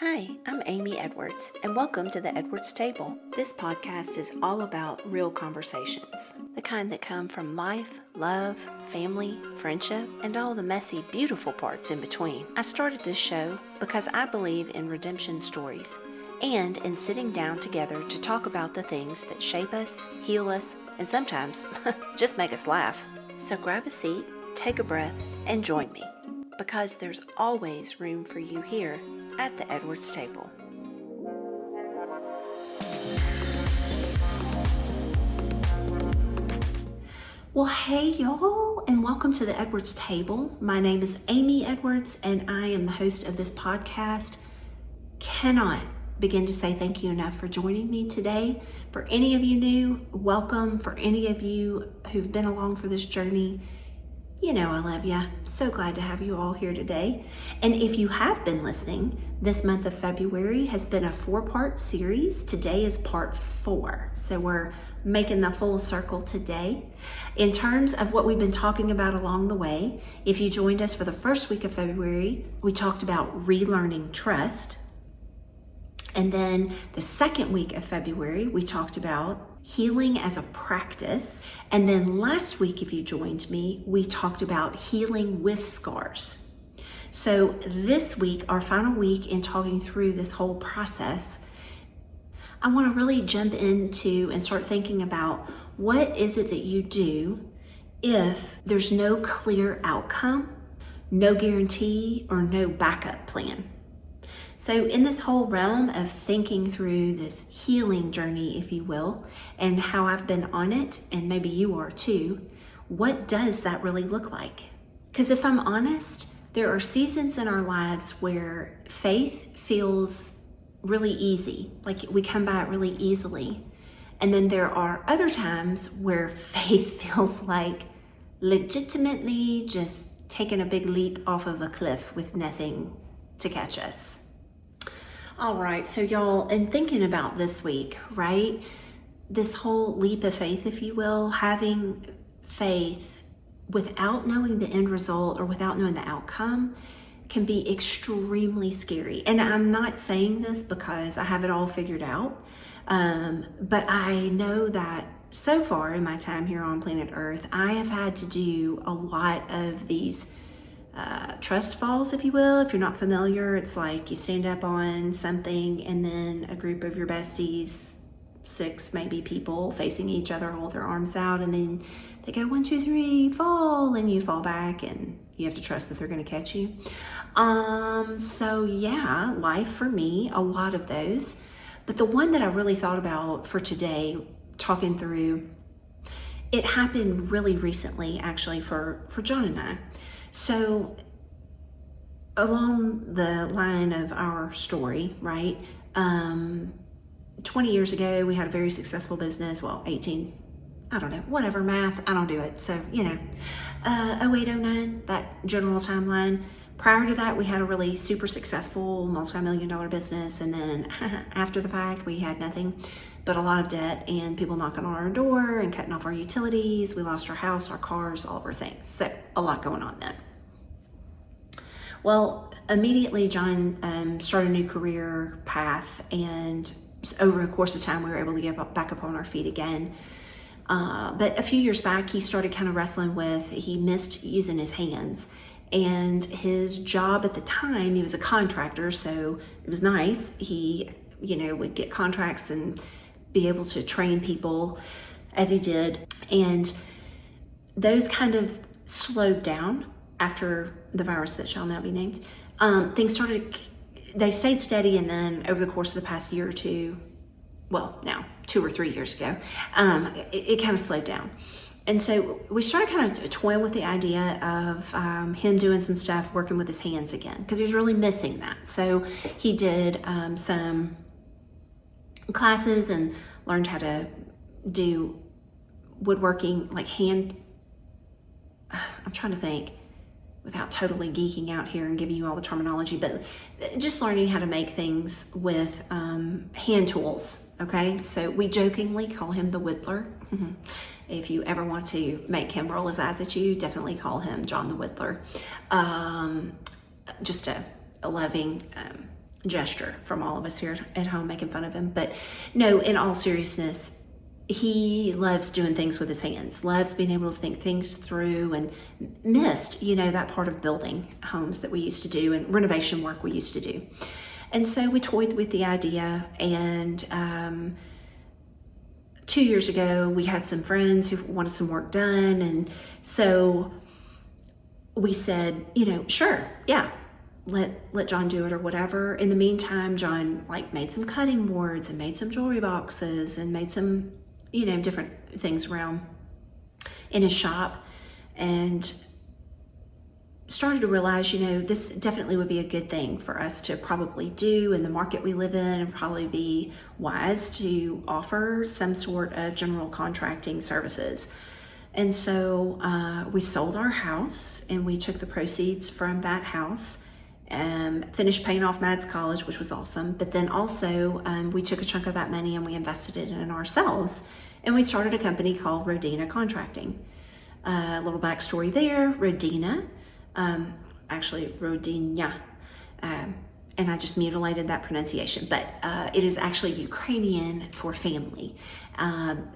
Hi, I'm Amy Edwards, and welcome to the Edwards Table. This podcast is all about real conversations, the kind that come from life, love, family, friendship, and all the messy, beautiful parts in between. I started this show because I believe in redemption stories and in sitting down together to talk about the things that shape us, heal us, and sometimes just make us laugh. So grab a seat, take a breath, and join me, because there's always room for you here at the Edwards Table. Well, hey y'all, and welcome to the Edwards Table. My name is Amy Edwards, and I am the host of this podcast. Cannot begin to say thank you enough for joining me today. For any of you new, welcome. For any of you who've been along for this journey, you know I love you. So glad to have you all here today. And if you have been listening, this month of February has been a 4-part series. Today is part 4. So we're making the full circle today. In terms of what we've been talking about along the way, if you joined us for the first week of February, we talked about relearning trust. And then the second week of February, we talked about healing as a practice. And then last week, if you joined me, we talked about healing with scars. So this week, our final week in talking through this whole process, I want to really jump into and start thinking about what is it that you do if there's no clear outcome, no guarantee, or no backup plan. So in this whole realm of thinking through this healing journey, if you will, and how I've been on it, and maybe you are too, what does that really look like? Because if I'm honest, there are seasons in our lives where faith feels really easy, like we come by it really easily. And then there are other times where faith feels like legitimately just taking a big leap off of a cliff with nothing to catch us. All right, so y'all, in thinking about this week, right, this whole leap of faith, if you will, having faith without knowing the end result or without knowing the outcome can be extremely scary. And I'm not saying this because I have it all figured out, but I know that so far in my time here on planet Earth, I have had to do a lot of these trust falls, if you will. If you're not familiar, it's like you stand up on something and then a group of your besties, 6 maybe people facing each other, hold their arms out, and then they go 1, 2, 3, fall, and you fall back and you have to trust that they're going to catch you. So yeah, life for me, a lot of those. But the one that I really thought about for today, talking through, it happened really recently actually for John and I. So along the line of our story, right, 20 years ago, we had a very successful business. Well, 18, I don't know, whatever, math, I don't do it. So, 08, 09, that general timeline. Prior to that, we had a really super successful multi-million-dollar business. And then after the fact, we had nothing but a lot of debt and people knocking on our door and cutting off our utilities. We lost our house, our cars, all of our things. So a lot going on then. Well, immediately John started a new career path, and over the course of time, we were able to get back up on our feet again. But a few years back, he started kind of wrestling with, he missed using his hands. And his job at the time, he was a contractor, so it was nice. He, would get contracts and be able to train people as he did. And those kind of slowed down after the virus that shall not be named. They stayed steady, and then over the course of the past year or two, well, now 2 or 3 years ago, it kind of slowed down. And so we started kind of toying with the idea of him doing some stuff, working with his hands again, because he was really missing that. So he did some classes and learned how to do woodworking, like I'm trying to think without totally geeking out here and giving you all the terminology, but just learning how to make things with hand tools, okay? So we jokingly call him the Whittler. If you ever want to make him roll his eyes at you, definitely call him John the Whittler. Just a loving gesture from all of us here at home making fun of him. But no, in all seriousness, he loves doing things with his hands, loves being able to think things through, and missed, that part of building homes that we used to do and renovation work we used to do. And so we toyed with the idea, and 2 years ago, we had some friends who wanted some work done, and so we said, sure, yeah, let John do it or whatever. In the meantime, John made some cutting boards and made some jewelry boxes and made some, different things around in his shop, and started to realize, this definitely would be a good thing for us to probably do in the market we live in, and probably be wise to offer some sort of general contracting services. And so we sold our house, and we took the proceeds from that house, finished paying off Mads College, which was awesome. But then also we took a chunk of that money and we invested it in ourselves, and we started a company called Rodina Contracting. A little backstory there. Rodina, actually Rodina, and I just mutilated that pronunciation, but it is actually Ukrainian for family.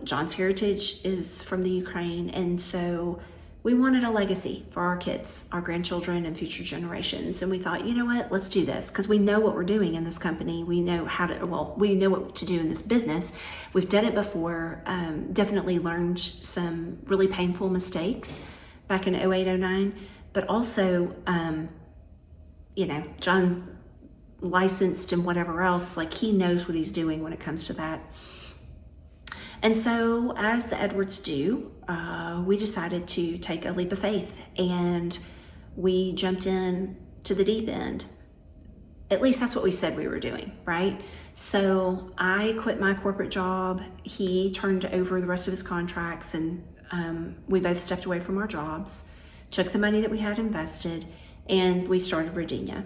John's heritage is from the Ukraine, and so we wanted a legacy for our kids, our grandchildren, and future generations. And we thought, what, let's do this, because we know what we're doing in this company. We know we know what to do in this business. We've done it before, definitely learned some really painful mistakes back in 08, 09, but also, John licensed and whatever else, he knows what he's doing when it comes to that. And so, as the Edwards do, we decided to take a leap of faith, and we jumped in to the deep end. At least that's what we said we were doing, right? So I quit my corporate job. He turned over the rest of his contracts, and we both stepped away from our jobs, took the money that we had invested, and we started Rodina.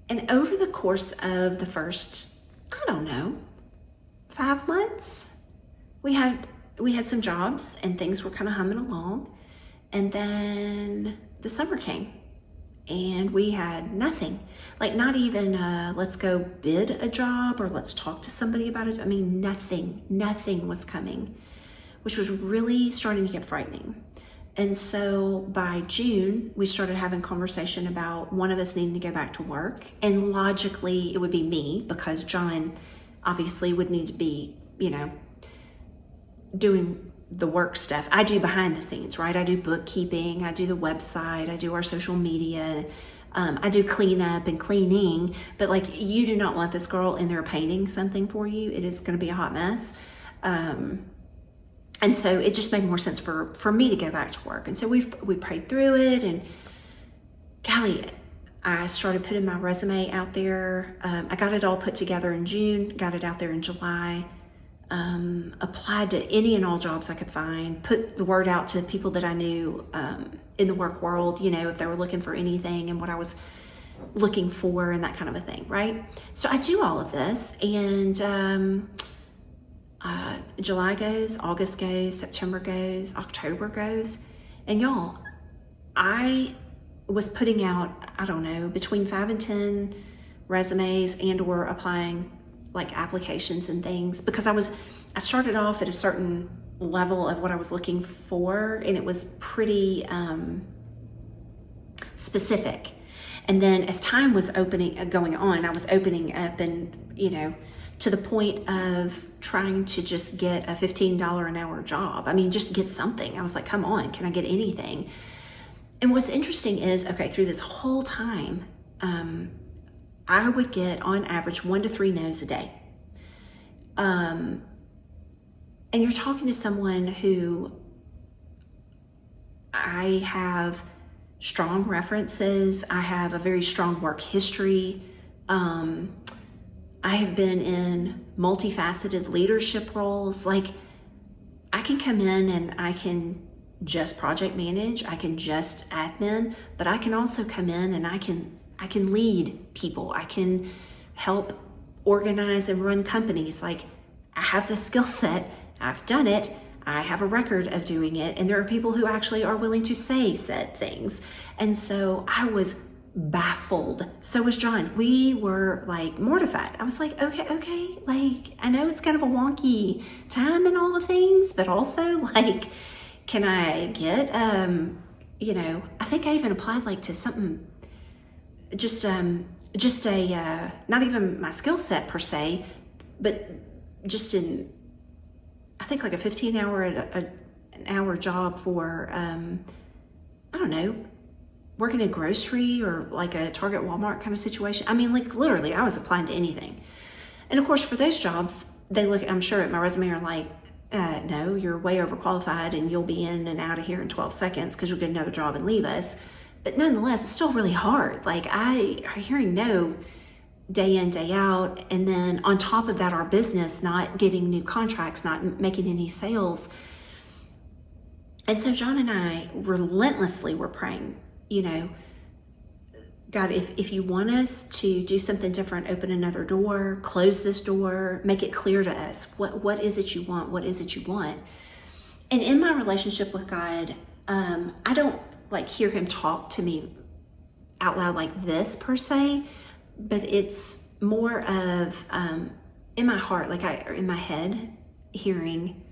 And over the course of the first, 5 months, we had some jobs and things were kind of humming along. And then the summer came and we had nothing, not even let's go bid a job or let's talk to somebody about it. Nothing was coming, which was really starting to get frightening. And so by June, we started having conversation about one of us needing to go back to work. And logically, it would be me, because John obviously would need to be, doing the work stuff. I do behind the scenes, right? I do bookkeeping, I do the website, I do our social media, I do cleanup and cleaning. But you do not want this girl in there painting something for you. It is going to be a hot mess. And so it just made more sense for me to go back to work. And so we prayed through it, and golly, I started putting my resume out there. I got it all put together in June, got it out there in July, applied to any and all jobs I could find, put the word out to people that I knew in the work world, if they were looking for anything and what I was looking for and that kind of a thing, right? So I do all of this, and July goes, August goes, September goes, October goes, and y'all, I was putting out, between 5 and 10 resumes and or applying applications and things, because I started off at a certain level of what I was looking for, and it was pretty specific. And then as time was going on, I was opening up, and to the point of trying to just get a $15 an hour job. Just get something. I was like, come on, can I get anything? And what's interesting is, through this whole time, I would get on average 1 to 3 no's a day. And you're talking to someone who I have strong references. I have a very strong work history. I have been in multifaceted leadership roles. I can come in and I can just project manage, I can just admin, but I can also come in and I can lead people. I can help organize and run companies. I have the skill set, I've done it, I have a record of doing it, and there are people who actually are willing to say said things. And so I was baffled. So was John. We were like mortified. I was like, okay, like I know it's kind of a wonky time and all the things, but also like, can I get I think I even applied like to something just a not even my skill set per se, but just in I think like a 15-hour job for I don't know, working in a grocery or like a Target Walmart kind of situation. I mean, like literally I was applying to anything. And of course for those jobs, they look, I'm sure, at my resume are like, no, you're way overqualified and you'll be in and out of here in 12 seconds because you'll get another job and leave us. But nonetheless, it's still really hard. Like I'm hearing no day in, day out. And then on top of that, our business not getting new contracts, not making any sales. And so John and I relentlessly were praying, God, if you want us to do something different, open another door, close this door, make it clear to us, what is it you want? What is it you want? And in my relationship with God, I don't like hear him talk to me out loud like this per se, but it's more of in my heart, or in my head, hearing,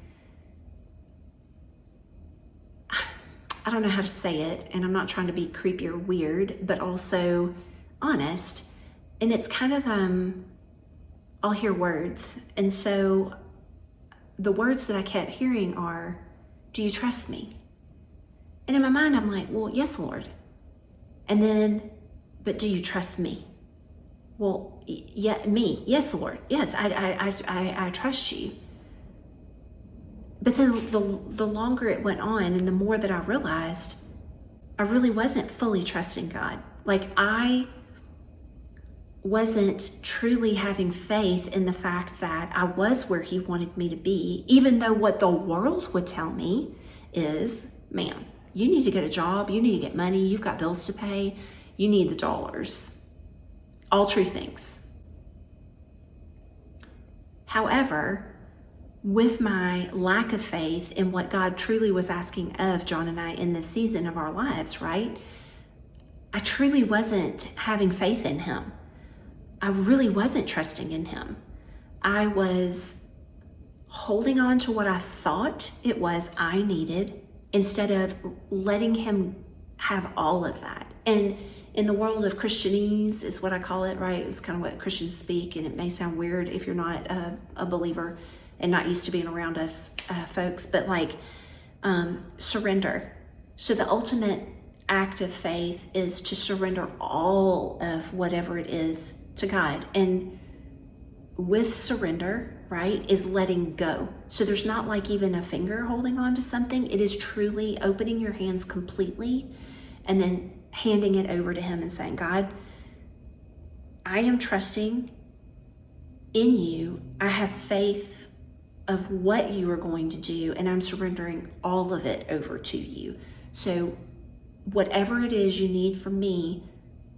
I don't know how to say it, and I'm not trying to be creepy or weird, but also honest. And it's kind of, I'll hear words. And so the words that I kept hearing are, do you trust me? And in my mind, I'm like, well, yes, Lord. And then, but do you trust me? Well, yeah, me. Yes, Lord. Yes, I trust you. But then the longer it went on and the more that I realized, I really wasn't fully trusting God. Like I wasn't truly having faith in the fact that I was where he wanted me to be, even though what the world would tell me is, man, you need to get a job, you need to get money, you've got bills to pay, you need the dollars. All true things. However, with my lack of faith in what God truly was asking of John and I in this season of our lives, right? I truly wasn't having faith in him. I really wasn't trusting in him. I was holding on to what I thought it was I needed instead of letting him have all of that. And in the world of Christianese is what I call it, right? It's kind of what Christians speak, and it may sound weird if you're not a believer and not used to being around us folks, but like surrender. So the ultimate act of faith is to surrender all of whatever it is to God. And with surrender, right, is letting go. So there's not like even a finger holding on to something. It is truly opening your hands completely and then handing it over to him and saying, God, I am trusting in you. I have faith of what you are going to do, and I'm surrendering all of it over to you. So whatever it is you need from me,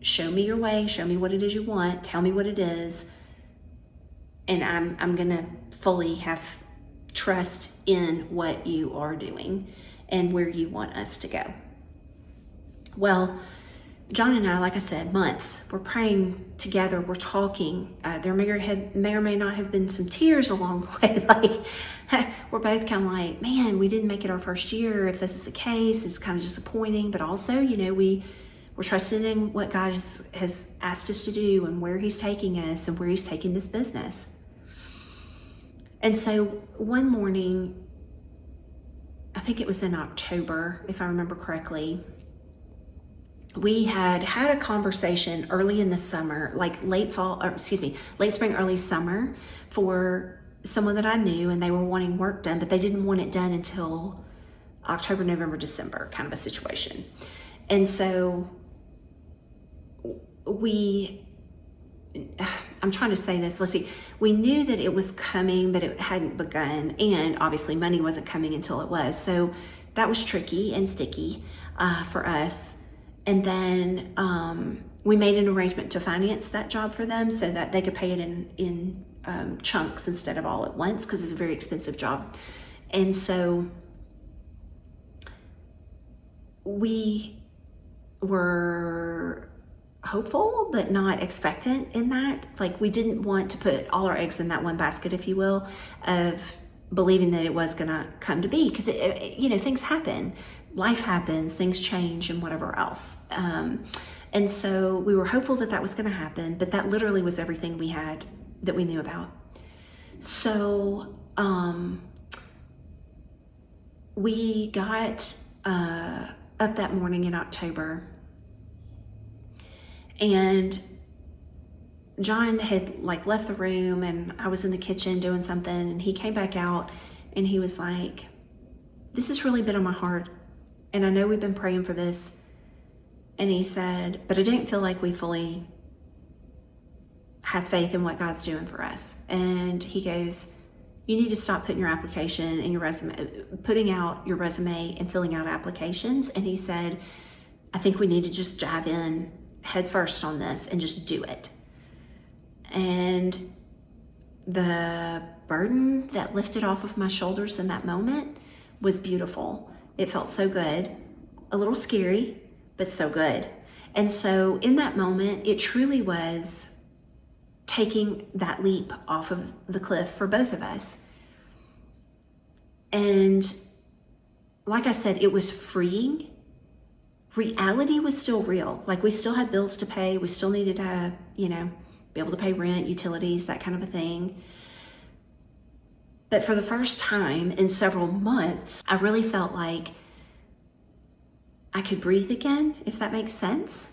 show me your way, show me what it is you want, tell me what it is, and I'm gonna fully have trust in what you are doing and where you want us to go. Well, John and I, like I said, months, we're praying together, we're talking. There may or may not have been some tears along the way. Like, we're both kind of like, man, we didn't make it our first year. If this is the case, it's kind of disappointing. But also, we're trusting in what God has asked us to do and where he's taking us and where he's taking this business. And so one morning, I think it was in October, if I remember correctly, we had a conversation early in the summer, like late spring, early summer, for someone that I knew, and they were wanting work done, but they didn't want it done until October, November, December, kind of a situation. And so I'm trying to say this, let's see, we knew that it was coming, but it hadn't begun, and obviously money wasn't coming until it was. So that was tricky and sticky for us. And then we made an arrangement to finance that job for them so that they could pay it in chunks instead of all at once, because it's a very expensive job. And so we were hopeful, but not expectant in that. Like, we didn't want to put all our eggs in that one basket, if you will, of believing that it was going to come to be, because things happen, life happens, things change, and whatever else. And so we were hopeful that that was going to happen, but that literally was everything we had that we knew about. So we got up that morning in October, and John had left the room, and I was in the kitchen doing something, and he came back out and he was like, "This has really been on my heart, and I know we've been praying for this." And he said, "But I don't feel like we fully have faith in what God's doing for us." And he goes, "You need to stop putting your application and your resume, putting out your resume and filling out applications." And he said, "I think we need to just dive in head first on this and just do it." And the burden that lifted off of my shoulders in that moment was beautiful. It felt so good, a little scary, but so good. And so in that moment, it truly was taking that leap off of the cliff for both of us. And like I said, it was freeing. Reality was still real. We still had bills to pay. We still needed to, be able to pay rent, utilities, that kind of a thing. But for the first time in several months, I really felt like I could breathe again, if that makes sense.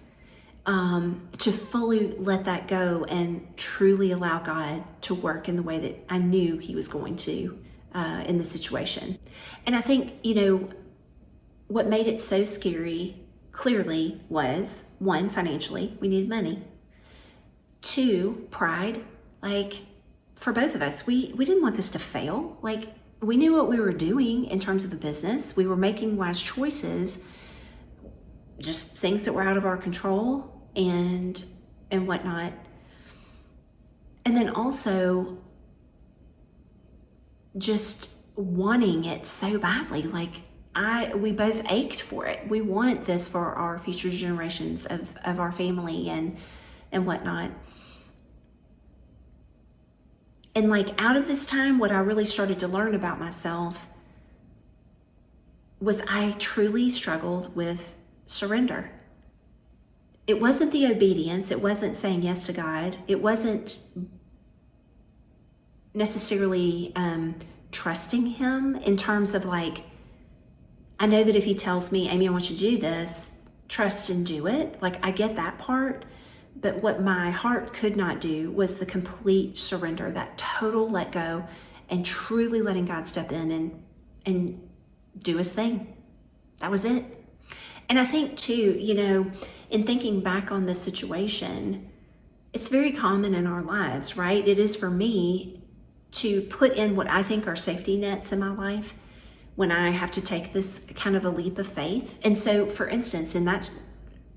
To fully let that go and truly allow God to work in the way that I knew He was going to in the situation. And I think, what made it so scary clearly was, one, financially, we needed money. Two, pride. For both of us, we didn't want this to fail. We knew what we were doing in terms of the business. We were making wise choices, just things that were out of our control and whatnot. And then also just wanting it so badly. We both ached for it. We want this for our future generations of our family and whatnot. And out of this time, what I really started to learn about myself was I truly struggled with surrender. It wasn't the obedience. It wasn't saying yes to God. It wasn't necessarily trusting Him in terms of I know that if He tells me, "Amy, I want you to do this," trust and do it. I get that part. But what my heart could not do was the complete surrender, that total let go, and truly letting God step in and do His thing. That was it. And I think too, in thinking back on this situation, it's very common in our lives, right? It is for me to put in what I think are safety nets in my life when I have to take this kind of a leap of faith. And so, for instance, and that's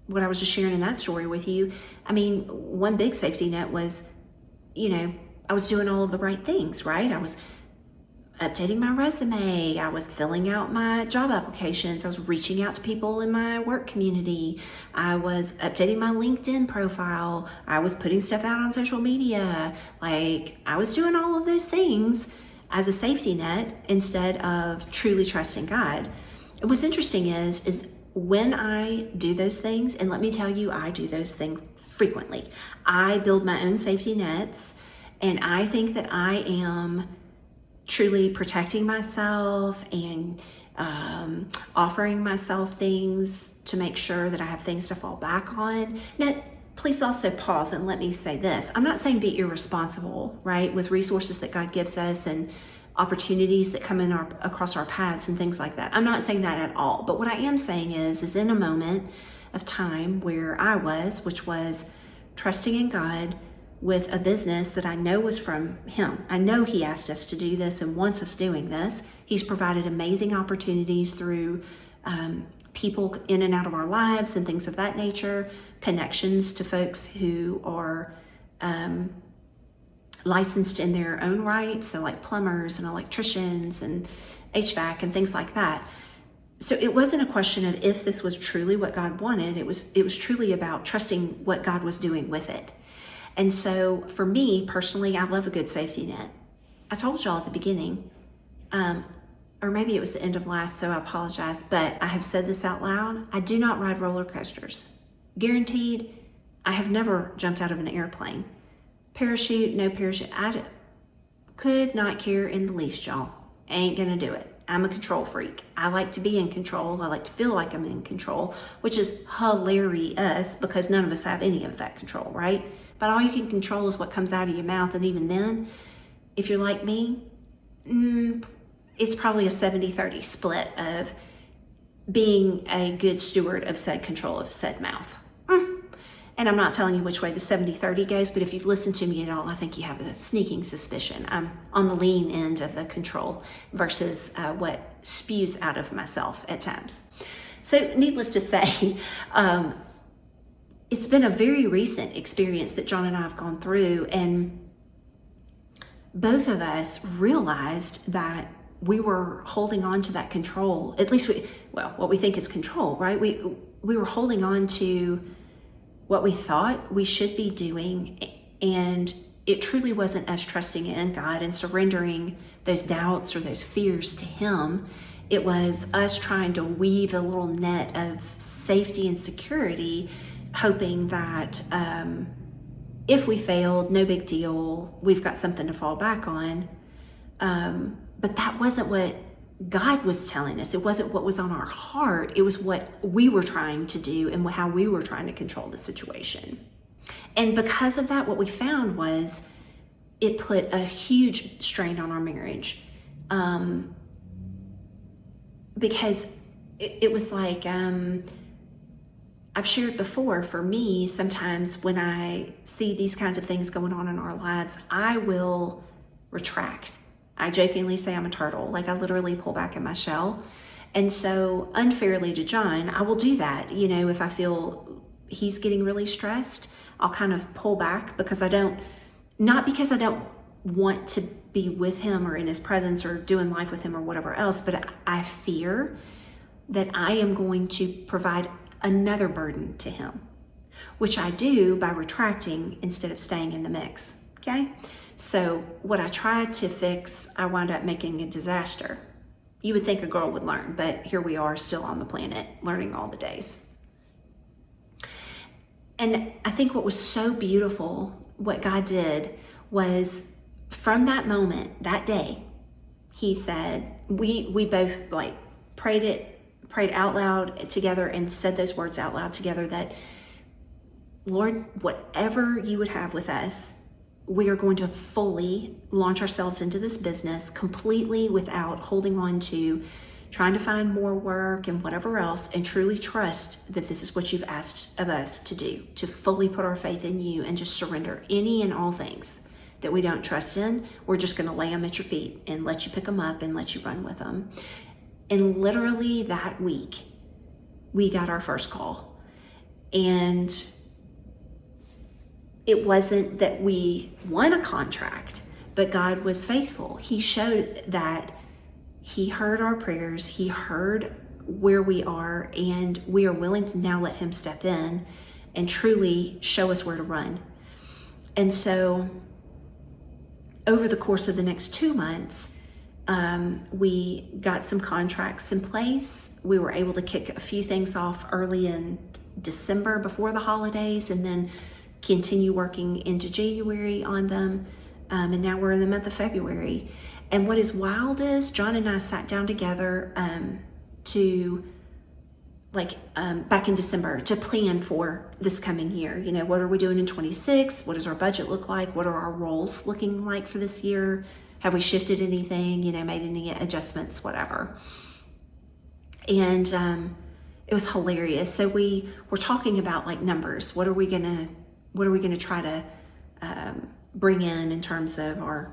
what I was just sharing in that story with you. One big safety net was, I was doing all of the right things, right? I was updating my resume. I was filling out my job applications. I was reaching out to people in my work community. I was updating my LinkedIn profile. I was putting stuff out on social media. I was doing all of those things as a safety net instead of truly trusting God. And what's interesting is when I do those things, and let me tell you, I do those things frequently. I build my own safety nets, and I think that I am truly protecting myself and offering myself things to make sure that I have things to fall back on. Now, please also pause and let me say this. I'm not saying be irresponsible, right, with resources that God gives us and opportunities that come in across our paths and things like that. I'm not saying that at all. But what I am saying is in a moment of time where I was, which was trusting in God with a business that I know was from Him. I know He asked us to do this and wants us doing this. He's provided amazing opportunities through people in and out of our lives and things of that nature, connections to folks who are licensed in their own right, so plumbers and electricians and HVAC and things like that. So it wasn't a question of if this was truly what God wanted. It was truly about trusting what God was doing with it. And so for me personally, I love a good safety net. I told y'all at the beginning, or maybe it was the end of last, so I apologize, but I have said this out loud. I do not ride roller coasters. Guaranteed. I have never jumped out of an airplane. Parachute, no parachute. I could not care in the least, y'all. Ain't gonna do it. I'm a control freak. I like to be in control. I like to feel like I'm in control, which is hilarious because none of us have any of that control, right? But all you can control is what comes out of your mouth. And even then, if you're like me, it's probably a 70-30 split of being a good steward of said control of said mouth. And I'm not telling you which way the 70-30 goes, but if you've listened to me at all, I think you have a sneaking suspicion. I'm on the lean end of the control versus what spews out of myself at times. So needless to say, it's been a very recent experience that John and I have gone through, and both of us realized that we were holding on to that control. At least what we think is control, right? We were holding on to what we thought we should be doing, and it truly wasn't us trusting in God and surrendering those doubts or those fears to Him. It was us trying to weave a little net of safety and security, hoping that if we failed, no big deal, we've got something to fall back on. But that wasn't what God was telling us. It wasn't what was on our heart. It was what we were trying to do and how we were trying to control the situation. And because of that, what we found was it put a huge strain on our marriage. Because it was like, I've shared before, for me, sometimes when I see these kinds of things going on in our lives, I will retract. I jokingly say I'm a turtle, like I literally pull back in my shell. And so unfairly to John, I will do that. You know, if I feel he's getting really stressed, I'll kind of pull back because not because I don't want to be with him or in his presence or doing life with him or whatever else, but I fear that I am going to provide another burden to him, which I do by retracting instead of staying in the mix, okay? So what I tried to fix, I wound up making a disaster. You would think a girl would learn, but here we are still on the planet, learning all the days. And I think what was so beautiful, what God did, was from that moment, that day, He said, we both like prayed out loud together and said those words out loud together that, Lord, whatever you would have with us, we are going to fully launch ourselves into this business completely without holding on to trying to find more work and whatever else, and truly trust that this is what you've asked of us to do, to fully put our faith in you and just surrender any and all things that we don't trust in. We're just going to lay them at your feet and let you pick them up and let you run with them. And literally that week, we got our first call. And it wasn't that we won a contract, but God was faithful. He showed that He heard our prayers. He heard where we are, and we are willing to now let Him step in and truly show us where to run. And so over the course of the next 2 months, we got some contracts in place. We were able to kick a few things off early in December before the holidays, and then continue working into January on them. And now we're in the month of February. And what is wild is John and I sat down together back in December to plan for this coming year. You know, what are we doing in 26? What does our budget look like? What are our roles looking like for this year? Have we shifted anything, made any adjustments, whatever. And it was hilarious. So we were talking about like numbers. What are we gonna try to bring in terms of our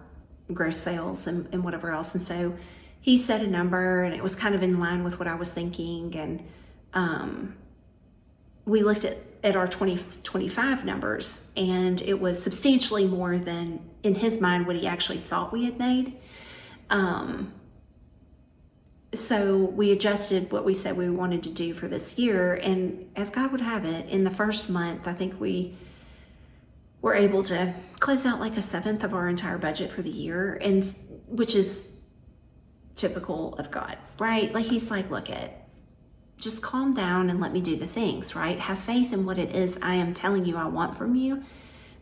gross sales and whatever else? And so he said a number, and it was kind of in line with what I was thinking. And we looked at our 2025 numbers, and it was substantially more than, in his mind, what he actually thought we had made. so we adjusted what we said we wanted to do for this year. And as God would have it, in the first month, I think we were able to close out like a seventh of our entire budget for the year, and which is typical of God, right? Like he's like, look just calm down and let me do the things, right? Have faith in what it is I am telling you I want from you.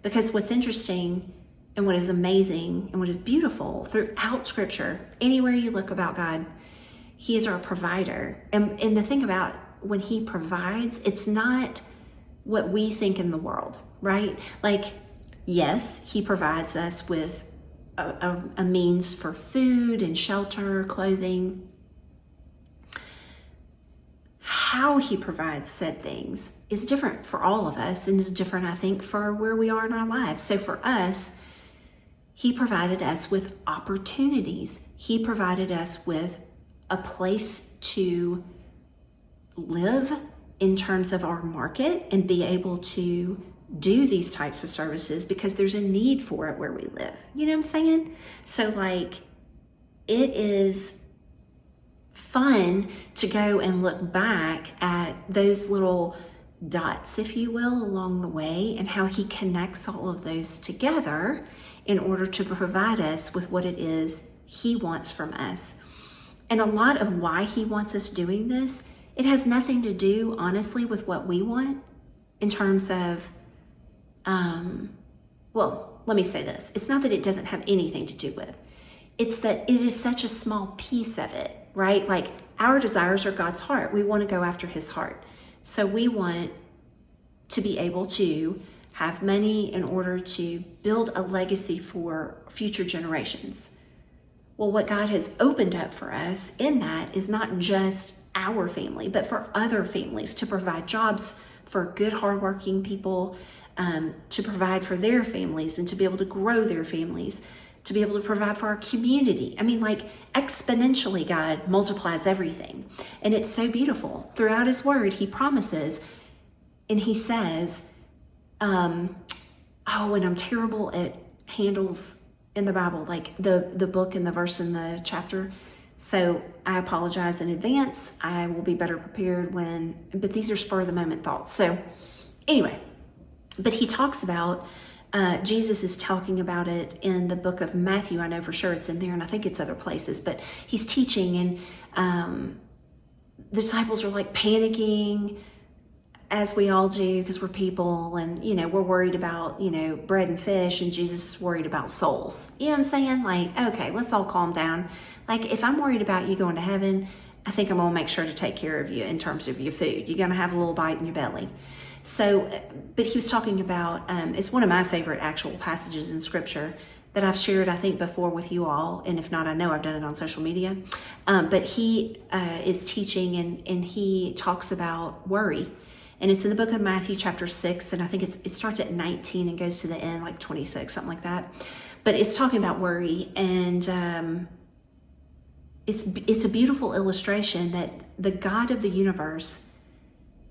Because what's interesting and what is amazing and what is beautiful throughout Scripture, anywhere you look about God, he is our provider. And the thing about when he provides, it's not what we think in the world, right? Like, yes, he provides us with a means for food and shelter, clothing. How he provides said things is different for all of us, and is different, I think, for where we are in our lives. So for us, he provided us with opportunities. He provided us with a place to live in terms of our market and be able to do these types of services because there's a need for it where we live. You know what I'm saying? So like, it is fun to go and look back at those little dots, if you will, along the way, and how he connects all of those together in order to provide us with what it is he wants from us. And a lot of why he wants us doing this, it has nothing to do, honestly, with what we want in terms of, well, let me say this. It's not that it doesn't have anything to do with. It's that it is such a small piece of it, right? Like our desires are God's heart. We want to go after his heart. So we want to be able to have money in order to build a legacy for future generations. Well, what God has opened up for us in that is not just our family, but for other families, to provide jobs for good, hardworking people, to provide for their families and to be able to grow their families, to be able to provide for our community. I mean, like exponentially, God multiplies everything. And it's so beautiful. Throughout his word, he promises, and he says, and I'm terrible at handles in the Bible, like the book and the verse and the chapter. So I apologize in advance. I will be better prepared but these are spur of the moment thoughts. So anyway, but he talks about, Jesus is talking about it in the book of Matthew. I know for sure it's in there, and I think it's other places, but he's teaching, and the disciples are like panicking, as we all do, because we're people, and we're worried about bread and fish, and Jesus is worried about souls. You know what I'm saying? Like, okay, let's all calm down. Like, if I'm worried about you going to heaven, I think I'm gonna make sure to take care of you in terms of your food. You're gonna have a little bite in your belly. So, but he was talking about, it's one of my favorite actual passages in Scripture that I've shared, I think, before with you all. And if not, I know I've done it on social media. But he is teaching, and he talks about worry. And it's in the book of Matthew chapter 6. And I think it starts at 19 and goes to the end, like 26, something like that. But it's talking about worry. And it's a beautiful illustration that the God of the universe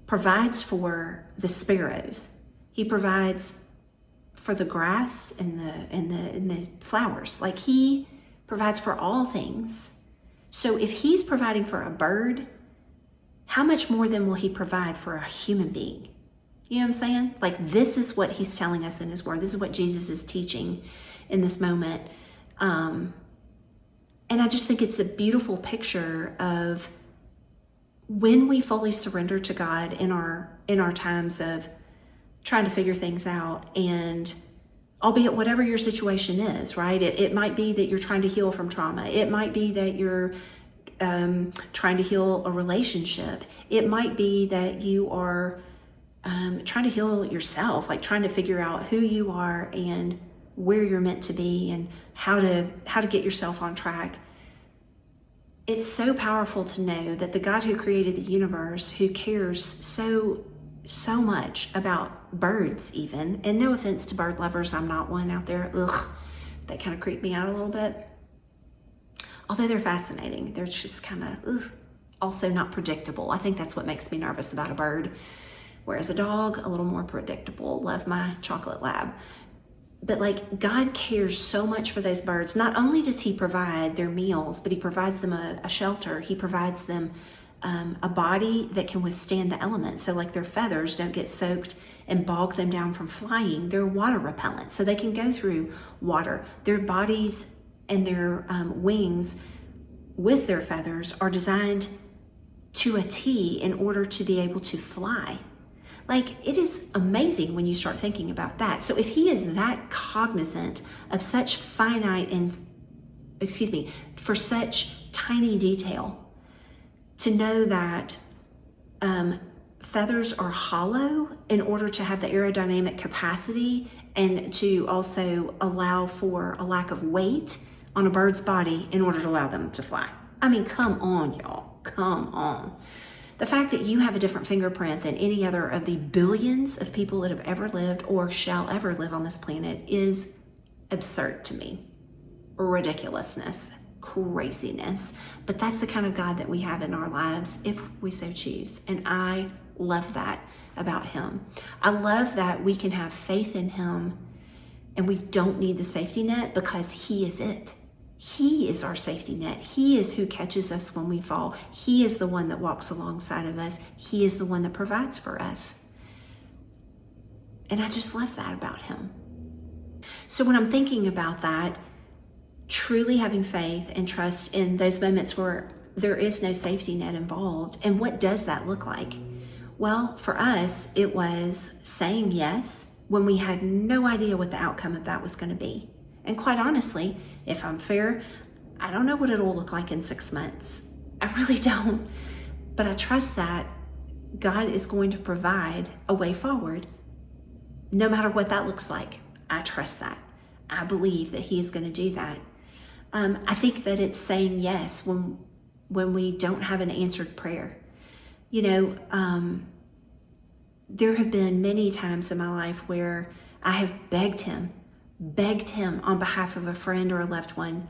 provides for the sparrows. He provides for the grass and the flowers. Like he provides for all things. So if he's providing for a bird, how much more then will he provide for a human being? You know what I'm saying? Like, this is what he's telling us in his word. This is what Jesus is teaching in this moment. And I just think it's a beautiful picture of when we fully surrender to God in our times of trying to figure things out, and albeit whatever your situation is, right? It might be that you're trying to heal from trauma. It might be that you're trying to heal a relationship. It might be that you are trying to heal yourself, like trying to figure out who you are and where you're meant to be and how to get yourself on track. It's so powerful to know that the God who created the universe, who cares so much about birds even, and no offense to bird lovers, I'm not one out there, that kind of creep me out a little bit. Although they're fascinating, they're just kind of also not predictable. I think that's what makes me nervous about a bird. Whereas a dog, a little more predictable. Love my chocolate lab. But like, God cares so much for those birds. Not only does he provide their meals, but he provides them a shelter. He provides them a body that can withstand the elements. So like their feathers don't get soaked and bog them down from flying. They're water repellent, so they can go through water. Their bodies and their wings with their feathers are designed to a T in order to be able to fly. Like, it is amazing when you start thinking about that. So if he is that cognizant of such for such tiny detail, to know that feathers are hollow in order to have the aerodynamic capacity and to also allow for a lack of weight on a bird's body in order to allow them to fly. I mean, come on, y'all, come on. The fact that you have a different fingerprint than any other of the billions of people that have ever lived or shall ever live on this planet is absurd to me. Ridiculousness, craziness. But that's the kind of God that we have in our lives if we so choose. And I love that about him. I love that we can have faith in him and we don't need the safety net because he is it. He is our safety net. He is who catches us when we fall. He is the one that walks alongside of us. He is the one that provides for us. And I just love that about him. So when I'm thinking about that, truly having faith and trust in those moments where there is no safety net involved, and what does that look like? Well, for us, it was saying yes when we had no idea what the outcome of that was going to be. And quite honestly, if I'm fair, I don't know what it'll look like in 6 months. I really don't. But I trust that God is going to provide a way forward, no matter what that looks like. I trust that. I believe that he is going to do that. I think that it's saying yes when we don't have an answered prayer. You know, there have been many times in my life where I have begged him on behalf of a friend or a loved one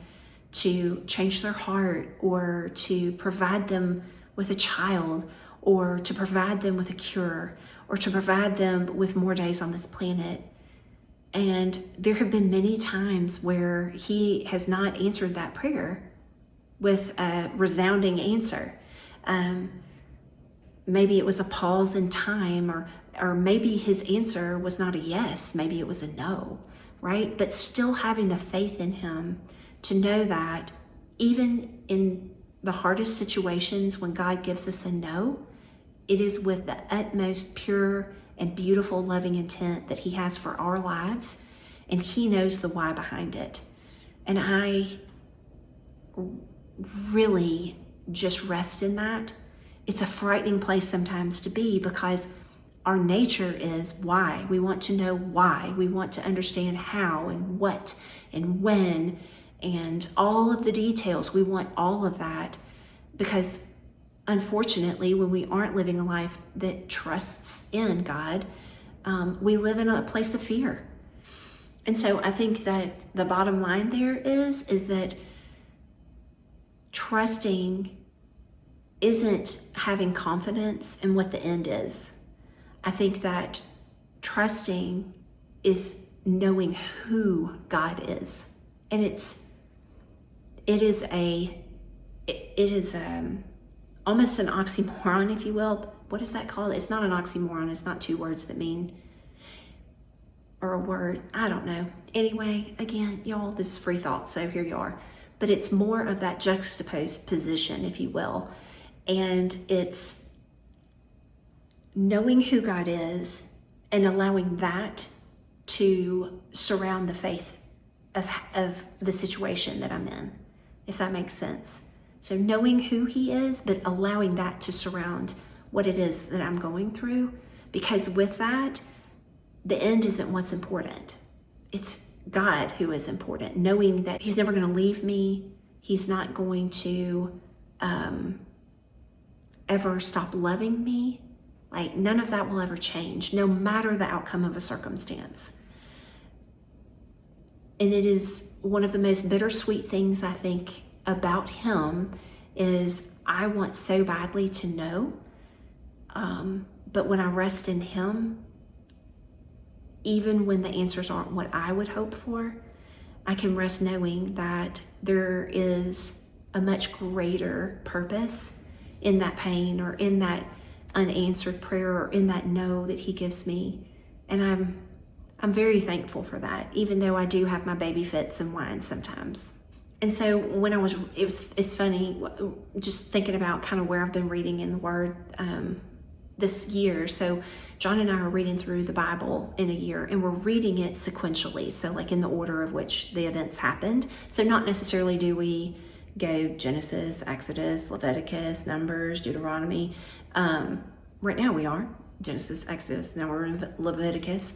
to change their heart, or to provide them with a child, or to provide them with a cure, or to provide them with more days on this planet. And there have been many times where he has not answered that prayer with a resounding answer. Maybe it was a pause in time, or maybe his answer was not a yes, maybe it was a no. Right? But still having the faith in him to know that even in the hardest situations when God gives us a no, it is with the utmost pure and beautiful loving intent that he has for our lives, and he knows the why behind it. And I really just rest in that. It's a frightening place sometimes to be, because our nature is why. We want to know why. We want to understand how and what and when and all of the details. We want all of that because, unfortunately, when we aren't living a life that trusts in God, we live in a place of fear. And so I think that the bottom line there is that trusting isn't having confidence in what the end is. I think that trusting is knowing who God is. And it is almost an oxymoron, if you will. What is that called? It's not an oxymoron. It's not two words that mean, or a word. I don't know. Anyway, again, y'all, this is free thought, so here you are. But it's more of that juxtaposed position, if you will. And it's knowing who God is and allowing that to surround the faith of the situation that I'm in, if that makes sense. So knowing who he is, but allowing that to surround what it is that I'm going through, because with that, the end isn't what's important. It's God who is important, knowing that he's never going to leave me. He's not going to ever stop loving me. Like, none of that will ever change, no matter the outcome of a circumstance. And it is one of the most bittersweet things, I think, about him is I want so badly to know. But when I rest in him, even when the answers aren't what I would hope for, I can rest knowing that there is a much greater purpose in that pain or in that unanswered prayer or in that no that he gives me. And I'm very thankful for that, even though I do have my baby fits and whine sometimes. And so when it's funny just thinking about kind of where I've been reading in the Word this year. So John and I are reading through the Bible in a year, and we're reading it sequentially. So like in the order of which the events happened. So not necessarily do we go Genesis, Exodus, Leviticus, Numbers, Deuteronomy. Right now we are Genesis, Exodus, now we're in Leviticus.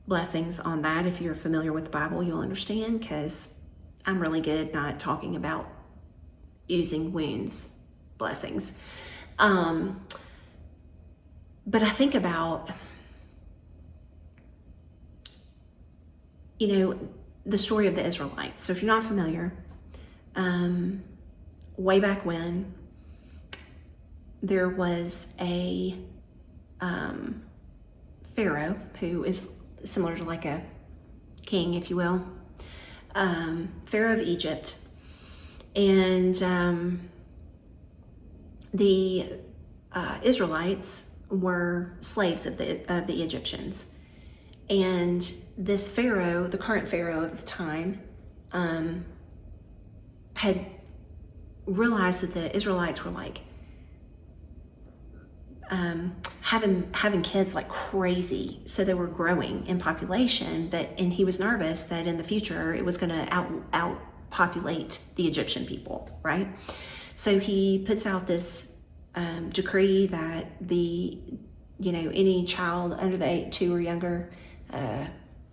Blessings on that. If you're familiar with the Bible, you'll understand, because I'm really good not talking about using wounds. Blessings. But I think about, the story of the Israelites. So if you're not familiar, way back when, there was a Pharaoh who is similar to like a king, if you will, Pharaoh of Egypt, and the Israelites were slaves of the Egyptians. And this Pharaoh, the current Pharaoh of the time, had realized that the Israelites were like having kids like crazy. So they were growing in population, and he was nervous that in the future it was going to outpopulate the Egyptian people, right? So he puts out this decree that any child under the age 2 or younger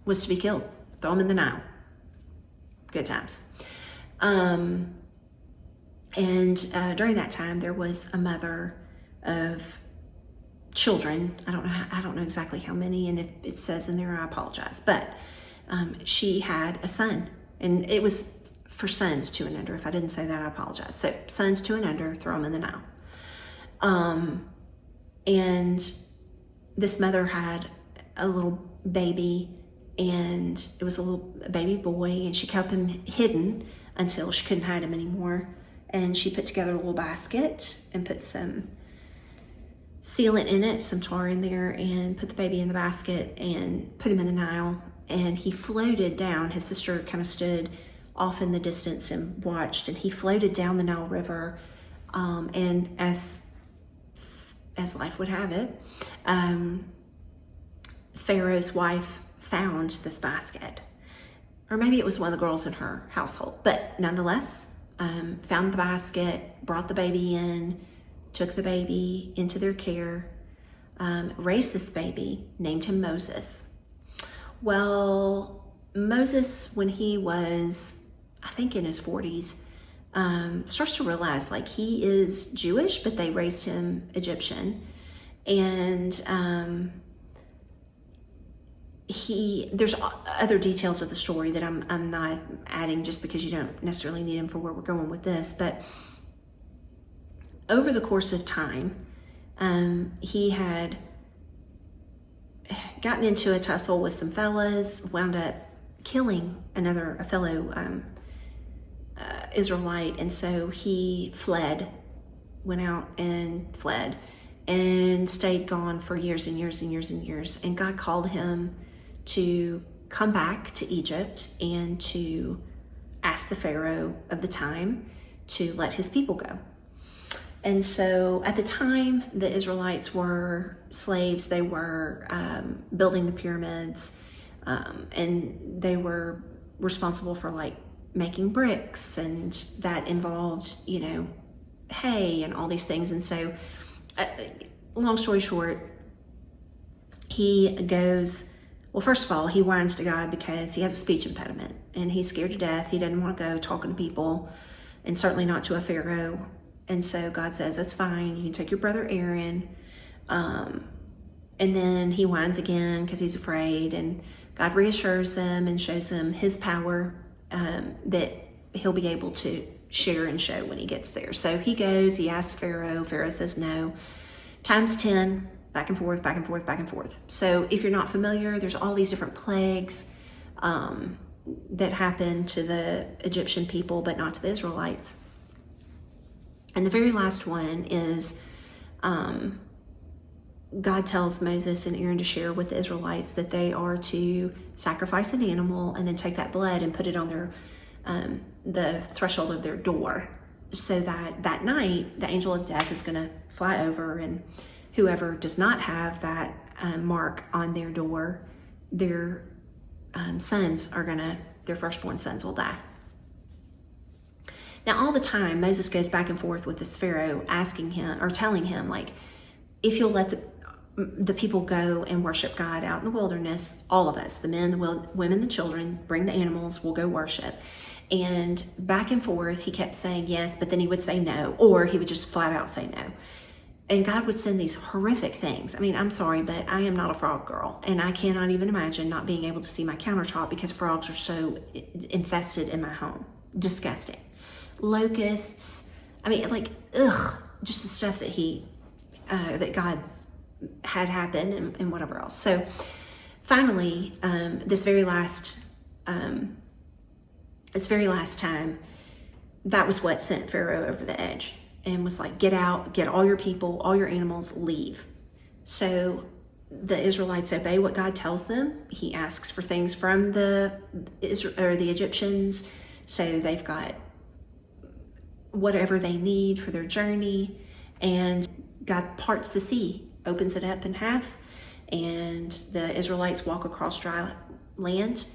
was to be killed. Throw them in the Nile. Good times. And during that time, there was a mother of children. I don't know exactly how many, and if it says in there, I apologize. But she had a son, and it was for sons 2 and under. If I didn't say that, I apologize. So sons 2 and under, throw them in the Nile. And this mother had a little baby, and it was a baby boy, and she kept him hidden until she couldn't hide him anymore. And she put together a little basket and put some sealant in it, some tar in there, and put the baby in the basket and put him in the Nile. And he floated down. His sister kind of stood off in the distance and watched, and he floated down the Nile River. And as life would have it, Pharaoh's wife found this basket, or maybe it was one of the girls in her household, but nonetheless, found the basket, brought the baby in, took the baby into their care, raised this baby, named him Moses. Well, Moses, when he was, I think in his 40s, starts to realize like he is Jewish, but they raised him Egyptian. And there's other details of the story that I'm not adding just because you don't necessarily need them for where we're going with this. But over the course of time, he had gotten into a tussle with some fellas, wound up killing a fellow Israelite, and so he went out and fled, and stayed gone for years and years and years and years. And God called him to come back to Egypt and to ask the Pharaoh of the time to let his people go. And so at the time, the Israelites were slaves. They were building the pyramids, and they were responsible for like making bricks, and that involved, hay and all these things. And so, long story short, he goes, well, first of all, he whines to God because he has a speech impediment and he's scared to death. He doesn't want to go talking to people, and certainly not to a Pharaoh. And so God says, that's fine. You can take your brother Aaron. And then he whines again because he's afraid, and God reassures them and shows them his power that he'll be able to share and show when he gets there. So he goes, he asks Pharaoh. Pharaoh says no. Times 10, back and forth, back and forth, back and forth. So if you're not familiar, there's all these different plagues that happened to the Egyptian people, but not to the Israelites. And the very last one is God tells Moses and Aaron to share with the Israelites that they are to sacrifice an animal and then take that blood and put it on their the threshold of their door, so that that night the angel of death is going to fly over, and whoever does not have that mark on their door, their their firstborn sons will die. Now, all the time, Moses goes back and forth with this Pharaoh, asking him or telling him, like, if you'll let the people go and worship God out in the wilderness, all of us, the men, the women, the children, bring the animals, we'll go worship. And back and forth, he kept saying yes, but then he would say no, or he would just flat out say no. And God would send these horrific things. I mean, I'm sorry, but I am not a frog girl, and I cannot even imagine not being able to see my countertop because frogs are so infested in my home. Disgusting. Locusts. I mean, like, just the stuff that God had happen and whatever else. So finally, this very last time, that was what sent Pharaoh over the edge and was like, get out, get all your people, all your animals, leave. So the Israelites obey what God tells them. He asks for things from the Egyptians, so they've got whatever they need for their journey, and God parts the sea, opens it up in half, and the Israelites walk across dry land.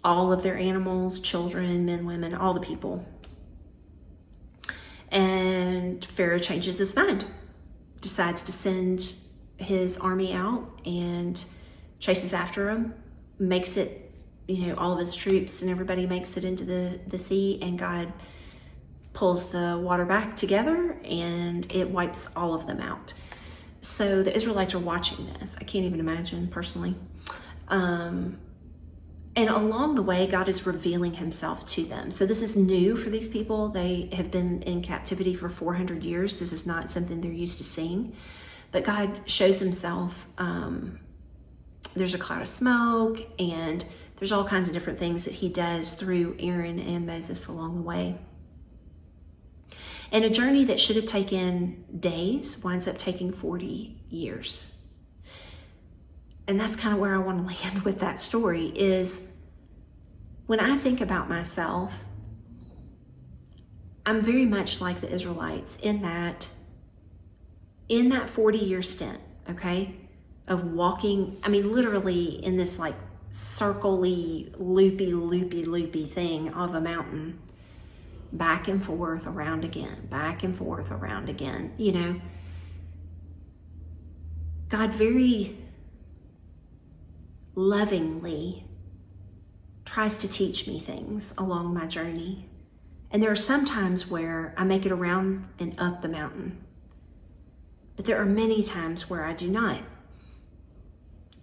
All of their animals, children, men, women, all the people. And Pharaoh changes his mind, decides to send his army out and chases after him, makes it, all of his troops and everybody makes it into the sea, and God pulls the water back together and it wipes all of them out. So the Israelites are watching this. I can't even imagine personally. And along the way, God is revealing himself to them. So this is new for these people. They have been in captivity for 400 years. This is not something they're used to seeing. But God shows himself. There's a cloud of smoke, and there's all kinds of different things that he does through Aaron and Moses along the way. And a journey that should have taken days winds up taking 40 years. And that's kind of where I want to land with that story, is when I think about myself, I'm very much like the Israelites in that 40-year stint, okay, of walking, I mean, literally in this like circle-y, loopy thing of a mountain, back and forth, around again, back and forth, around again, God very lovingly tries to teach me things along my journey. And there are some times where I make it around and up the mountain, but there are many times where I do not.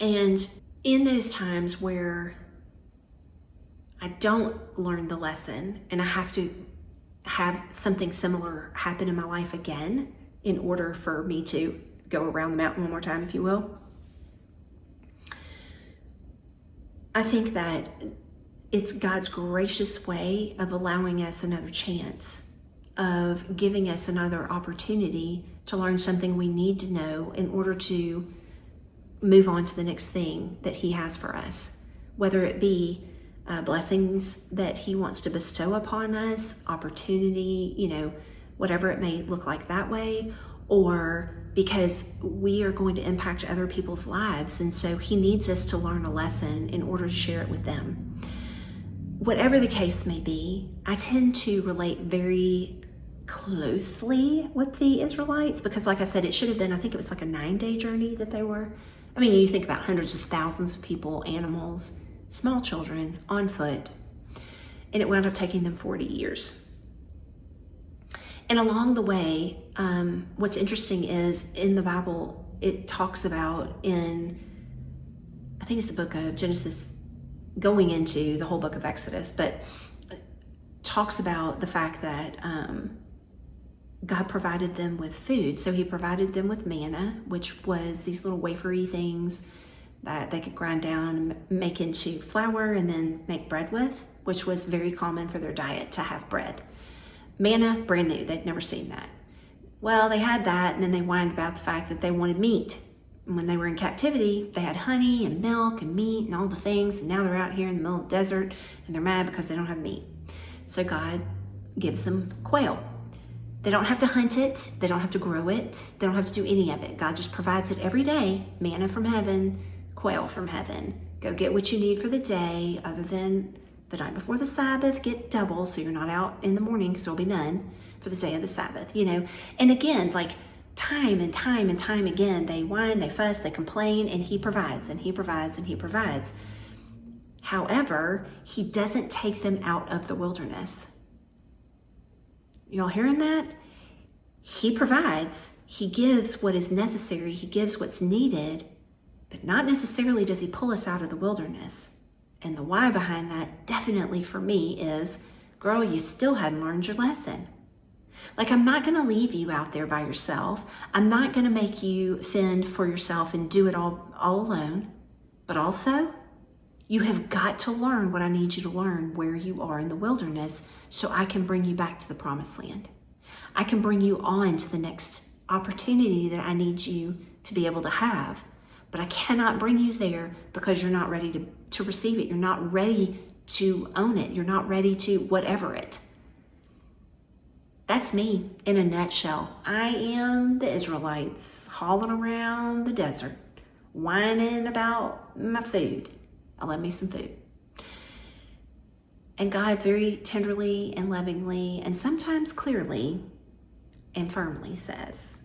And in those times where I don't learn the lesson and I have to have something similar happen in my life again in order for me to go around the mountain one more time, if you will, I think that it's God's gracious way of allowing us another chance, of giving us another opportunity to learn something we need to know in order to move on to the next thing that he has for us, whether it be blessings that he wants to bestow upon us, opportunity, whatever it may look like that way, or because we are going to impact other people's lives. And so he needs us to learn a lesson in order to share it with them. Whatever the case may be, I tend to relate very closely with the Israelites because, like I said, it should have been, I think it was like a 9-day journey that they were. I mean, you think about hundreds of thousands of people, animals, small children on foot, and it wound up taking them 40 years. And along the way, what's interesting is in the Bible, it talks about I think it's the book of Genesis, going into the whole book of Exodus, but talks about the fact that God provided them with food. So he provided them with manna, which was these little wafery things that they could grind down and make into flour and then make bread with, which was very common for their diet to have bread. Manna, brand new, they'd never seen that. Well, they had that, and then they whined about the fact that they wanted meat. And when they were in captivity, they had honey and milk and meat and all the things, and now they're out here in the middle of the desert, and they're mad because they don't have meat. So God gives them quail. They don't have to hunt it, they don't have to grow it, they don't have to do any of it. God just provides it every day, manna from heaven, quail from heaven. Go get what you need for the day, other than the night before the Sabbath, get double so you're not out in the morning, because there'll be none for the day of the Sabbath, And again, like time and time and time again, they whine, they fuss, they complain, and he provides, and he provides, and he provides. However, he doesn't take them out of the wilderness. Y'all hearing that? He provides, he gives what is necessary, he gives what's needed, but not necessarily does he pull us out of the wilderness. And the why behind that definitely for me is, girl, you still hadn't learned your lesson. Like, I'm not going to leave you out there by yourself. I'm not going to make you fend for yourself and do it all alone. But also, you have got to learn what I need you to learn where you are in the wilderness so I can bring you back to the promised land. I can bring you on to the next opportunity that I need you to be able to have. But I cannot bring you there because you're not ready to receive it. You're not ready to own it. You're not ready to whatever it. That's me in a nutshell. I am the Israelites hauling around the desert, whining about my food. I love me some food. And God very tenderly and lovingly and sometimes clearly and firmly says,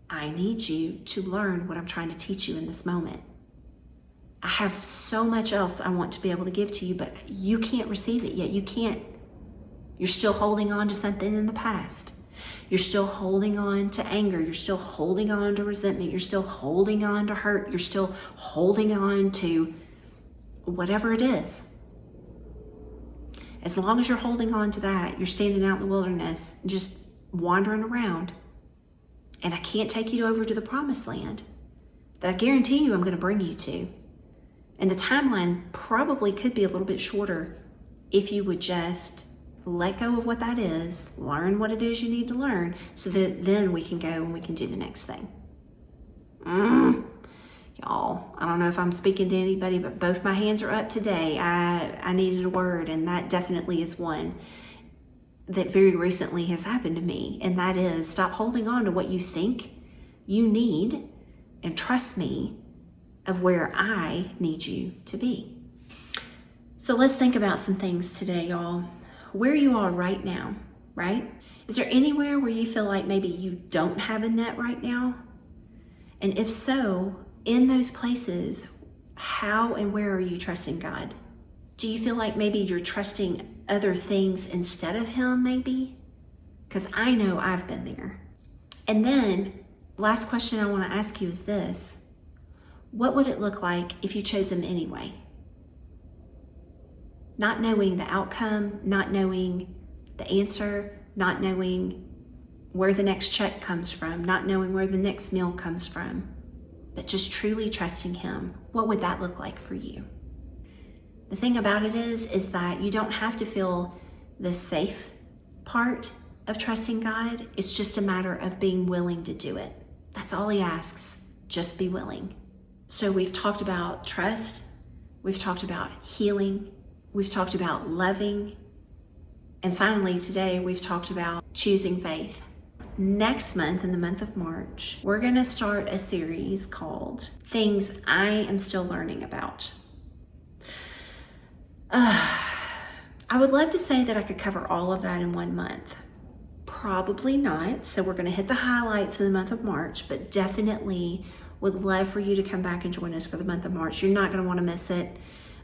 I need you to learn what I'm trying to teach you in this moment. I have so much else I want to be able to give to you, but you can't receive it yet. You can't. You're still holding on to something in the past. You're still holding on to anger. You're still holding on to resentment. You're still holding on to hurt. You're still holding on to whatever it is. As long as you're holding on to that, you're standing out in the wilderness, just wandering around. And I can't take you over to the promised land that I guarantee you I'm going to bring you to. And the timeline probably could be a little bit shorter if you would just let go of what that is, learn what it is you need to learn, so that then we can go and we can do the next thing. Y'all, I don't know if I'm speaking to anybody, but both my hands are up today. I needed a word, and that definitely is one that very recently has happened to me, and that is stop holding on to what you think you need and trust me of where I need you to be. So let's think about some things today, y'all. Where you are right now, right? Is there anywhere where you feel like maybe you don't have a net right now? And if so, in those places, how and where are you trusting God? Do you feel like maybe you're trusting other things instead of Him, maybe? Because I know I've been there. And then, last question I want to ask you is this. What would it look like if you chose Him anyway? Not knowing the outcome, not knowing the answer, not knowing where the next check comes from, not knowing where the next meal comes from, but just truly trusting Him. What would that look like for you? The thing about it is that you don't have to feel the safe part of trusting God. It's just a matter of being willing to do it. That's all He asks. Just be willing. So we've talked about trust. We've talked about healing. We've talked about loving. And finally, today, we've talked about choosing faith. Next month, in the month of March, we're going to start a series called Things I Am Still Learning About. I would love to say that I could cover all of that in 1 month. Probably not. So we're going to hit the highlights in the month of March, but definitely would love for you to come back and join us for the month of March. You're not going to want to miss it.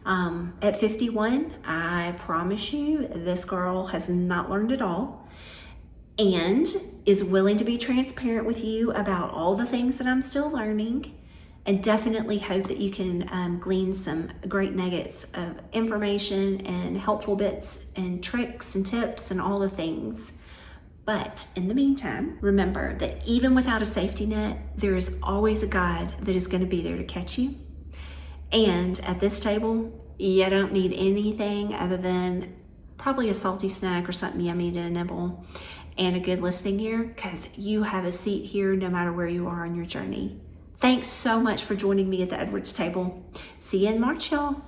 At 51, I promise you, this girl has not learned it all and is willing to be transparent with you about all the things that I'm still learning, and definitely hope that you can glean some great nuggets of information and helpful bits and tricks and tips and all the things. But in the meantime, remember that even without a safety net, there is always a God that is going to be there to catch you. And at this table, you don't need anything other than probably a salty snack or something yummy to nibble and a good listening ear, because you have a seat here no matter where you are on your journey. Thanks so much for joining me at the Edwards table. See you in March, y'all.